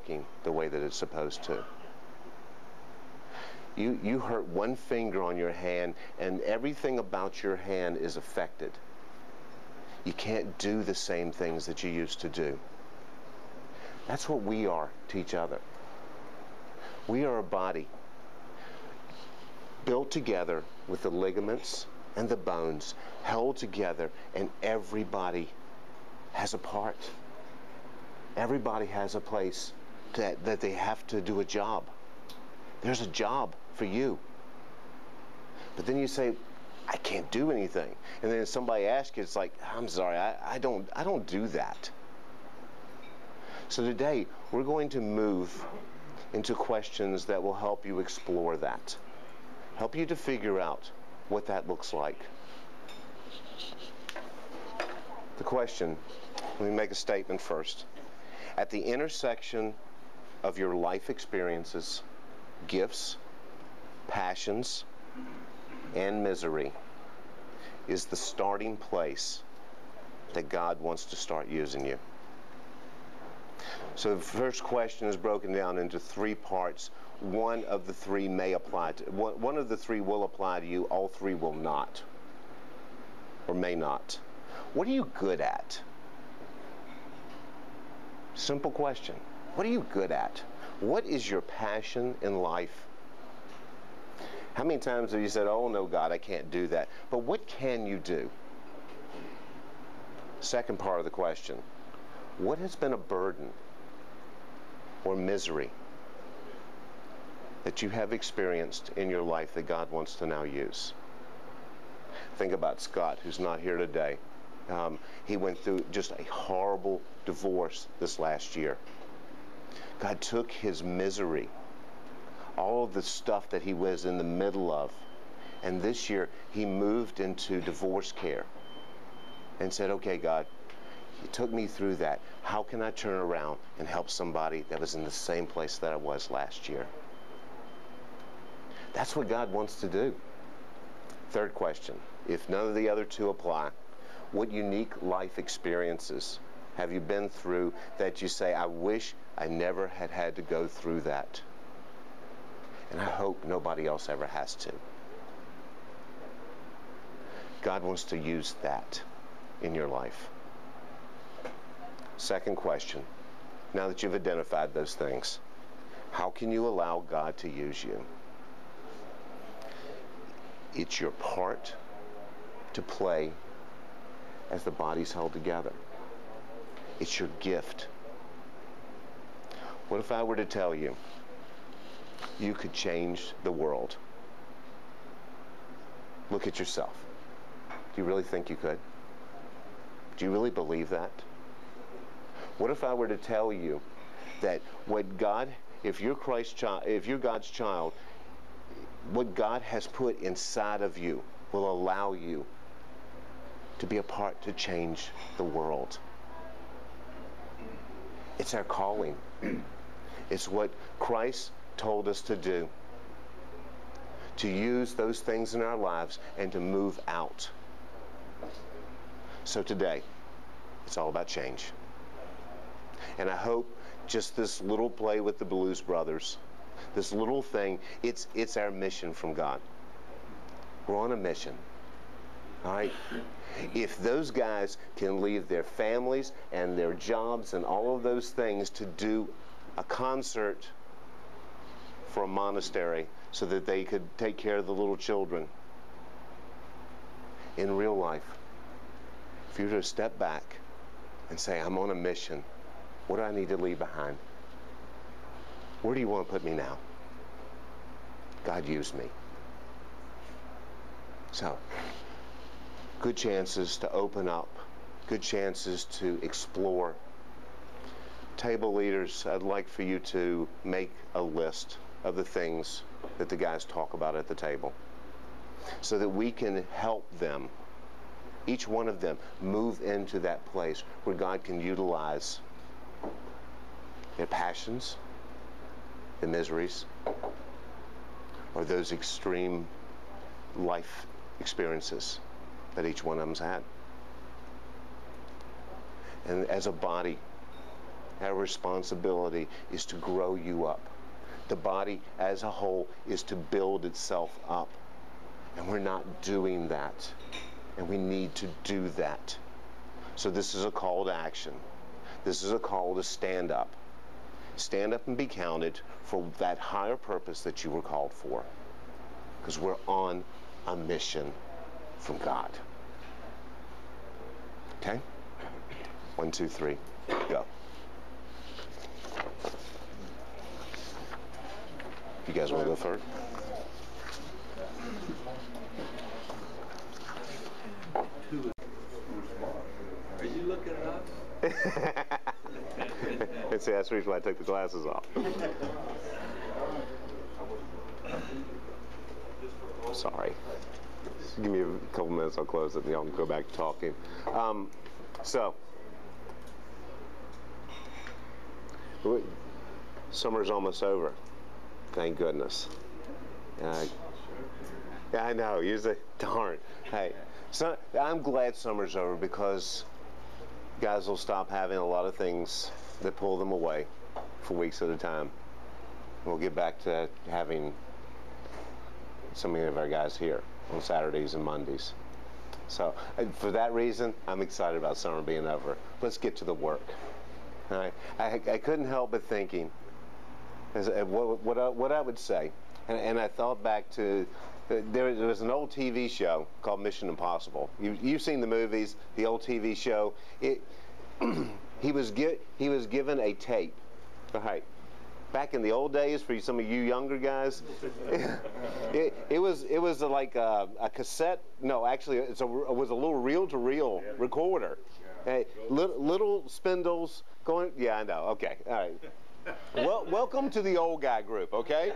working the way that it's supposed to. You hurt one finger on your hand, and everything about your hand is affected. You can't do the same things that you used to do. That's what we are to each other. We are a body built together with the ligaments and the bones held together, and everybody has a part. Everybody has a place that they have to do a job. There's a job for you. But then you say, I can't do anything. And then somebody asks you, it's like, I'm sorry, I don't do that. So today, we're going to move into questions that will help you explore that. Help you to figure out what that looks like. The question, let me make a statement first. At the intersection of your life experiences, gifts, passions, and misery is the starting place that God wants to start using you. So the first question is broken down into 3 parts. One of the 3 may apply to, one of the 3 will apply to you, all 3 will not, or may not. What are you good at? Simple question. What are you good at? What is your passion in life? How many times have you said, oh no, God, I can't do that? But what can you do? Second part of the question, what has been a burden or misery that you have experienced in your life that God wants to now use? Think about Scott, who's not here today. He went through just a horrible divorce this last year. God took his misery, all of the stuff that he was in the middle of, and this year he moved into divorce care and said, okay, God, you took me through that. How can I turn around and help somebody that was in the same place that I was last year? That's what God wants to do. Third question, if none of the other 2 apply, what unique life experiences have you been through that you say, I wish I never had to go through that? And I hope nobody else ever has to. God wants to use that in your life. Second question, now that you've identified those things, how can you allow God to use you? It's your part to play as the body's held together. It's your gift. What if I were to tell you you could change the world? Look at yourself. Do you really think you could? Do you really believe that? What if I were to tell you that what God, if you're Christ's child, if you're God's child, what God has put inside of you will allow you to be a part to change the world? It's our calling. It's what Christ told us to do, to use those things in our lives and to move out. So today, it's all about change. And I hope just this little play with the Blues Brothers, this little thing, it's our mission from God. We're on a mission. All right? If those guys can leave their families and their jobs and all of those things to do a concert for a monastery so that they could take care of the little children, in real life, if you were to step back and say, I'm on a mission, what do I need to leave behind? Where do you want to put me now? God, use me. So, good chances to open up, good chances to explore. Table leaders, I'd like for you to make a list of the things that the guys talk about at the table so that we can help them, each one of them, move into that place where God can utilize their passions, the miseries, or those extreme life experiences that each one of them's had. And as a body, Our responsibility is to grow you up. The body as a whole is to build itself up. And we're not doing that. And we need to do that. So this is a call to action. This is a call to stand up. Stand up and be counted for that higher purpose that you were called for. Because we're on a mission from God. Okay? 1, 2, 3, go. You guys want to go first? Are you looking it up? See, that's the reason why I took the glasses off. Sorry. Just give me a couple minutes, I'll close it, and y'all can go back to talking. Summer's almost over. Thank goodness. Yeah, I know. Usually, darn. Hey, so I'm glad summer's over because guys will stop having a lot of things that pull them away for weeks at a time. We'll get back to having so many of our guys here on Saturdays and Mondays. So for that reason, I'm excited about summer being over. Let's get to the work. All right? I couldn't help but thinking what I would say, and I thought back to there was an old TV show called Mission Impossible. You've seen the movies, the old TV show. He was given a tape. All right. Back in the old days, for some of you younger guys, it was like a cassette. No, actually, it was a little reel-to-reel recorder. Little spindles going. Yeah, I know. Okay, all right. Well, welcome to the old guy group. Okay.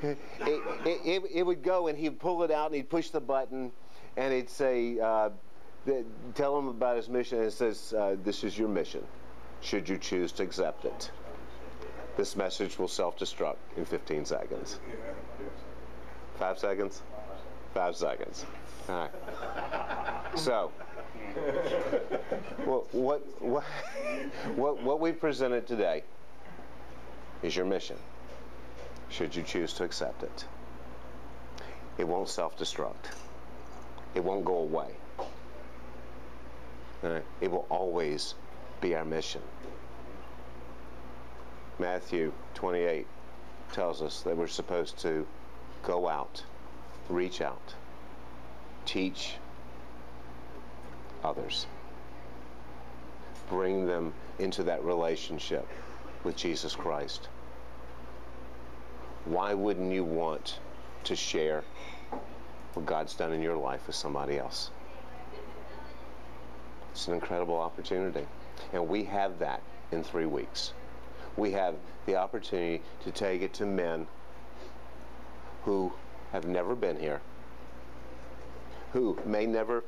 It would go, and he'd pull it out, and he'd push the button, and it'd say, tell him about his mission. And it says, "This is your mission. Should you choose to accept it. This message will self-destruct in 15 seconds. 5 seconds? 5 seconds. All right. So, what we presented today is your mission. Should you choose to accept it. It won't self-destruct. It won't go away. All right. It will always be our mission. Matthew 28 tells us that we're supposed to go out, reach out, teach others, bring them into that relationship with Jesus Christ. Why wouldn't you want to share what God's done in your life with somebody else? It's an incredible opportunity. And we have that in 3 weeks. We have the opportunity to take it to men who have never been here, who may never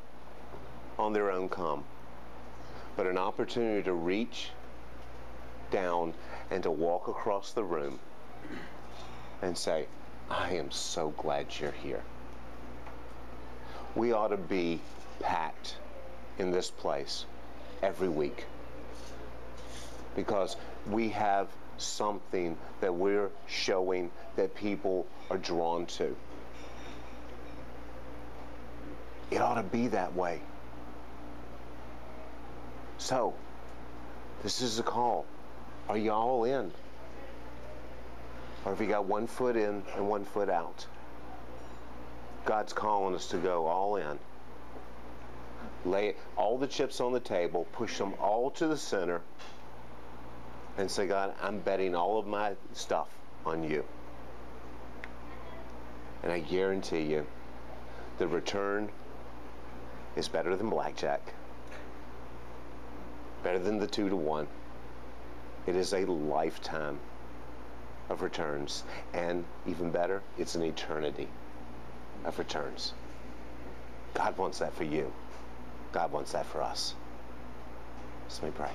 on their own come, but an opportunity to reach down and to walk across the room and say, I am so glad you're here. We ought to be packed in this place every week because we have something that we're showing that people are drawn to. It ought to be that way. So, this is a call. Are you all in? Or have you got 1 foot in and 1 foot out? God's calling us to go all in. Lay all the chips on the table, push them all to the center, and say, God, I'm betting all of my stuff on you. And I guarantee you, the return is better than blackjack, better than the 2 to 1. It is a lifetime of returns, and even better, it's an eternity of returns. God wants that for you. God wants that for us. So let me pray.